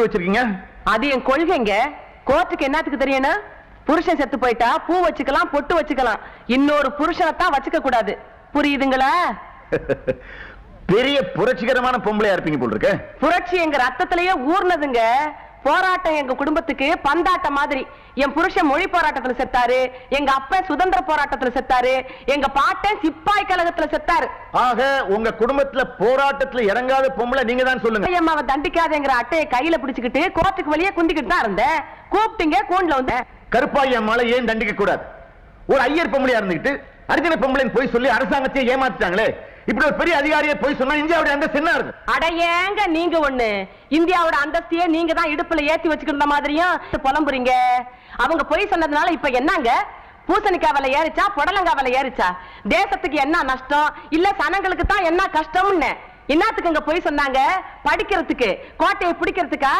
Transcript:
வச்சிருக்கீங்க? அது என் கொள்கைங்க. கோர்ட்டுக்கு என்னத்துக்கு தெரியும்னா, புருஷன் செத்து போயிட்டா பூ வச்சுக்கலாம், பொட்டு வச்சுக்கலாம், இன்னொரு புருஷனை தான் வச்சுக்க கூடாது. புரியுதுங்களா? பெரிய புரட்சிகரமான பொம்பளையா இருப்பீங்க போல் இருக்கு. புரட்சி எங்க ரத்தத்திலேயே ஊர்னதுங்க. போராட்டம் எங்க குடும்பத்துக்கு பந்தாட்டம் மாதிரி. என் புருஷன் மொழி போராட்டத்துல செத்தாரு, எங்க அப்பா சுதந்திர போராட்டத்துல செத்தாரு, எங்க பாட்டன் சிப்பாய் கழகத்துல செத்தாரு. ஆக உங்க குடும்பத்துல போராட்டத்துல இறங்காத பொம்பளை நீங்க தான் சொல்லுங்க. அம்மாவை தண்டிக்காதேங்கிற அட்டையை கையில பிடிச்சுக்கிட்டு கோர்ட்டுக்கு வெளியே குந்திக்கிட்டு தான் இருந்தேன். கூப்பிட்டீங்க, கூண்டுல வந்தேன். கருப்பாயி அம்மாளை ஏன் தண்டிக்க கூடாது? ஒரு ஐயர் பொம்பளையா இருந்துகிட்டு அர்ஜுன பொம்பளைன்னு போய் சொல்லி அரசாங்கத்தை ஏமாத்திட்டாங்களே. இப்படி ஒரு பெரிய அதிகாரியை போய் சொன்னா இந்தியாவுடைய அந்தஸ்து என்ன இருக்கு? அடையங்க நீங்க ஒண்ணு, இந்தியாவோட அந்தஸ்தையே நீங்க தான் இடுப்புல ஏத்தி வச்சுக்கிற மாதிரியும் புலம்புறீங்க. அவங்க போய் சொன்னதுனால இப்ப என்னங்க? பூசணிக்காய் விலை ஏறிச்சா, புடலங்காய் விலை ஏறிச்சா? தேசத்துக்கு என்ன நஷ்டம், இல்ல சனங்களுக்கு தான் என்ன கஷ்டம்னு என்னத்துக்கு இங்க போய் சொன்னாங்க? படிக்கிறதுக்கு, கோட்டையை பிடிக்கிறதுக்கா?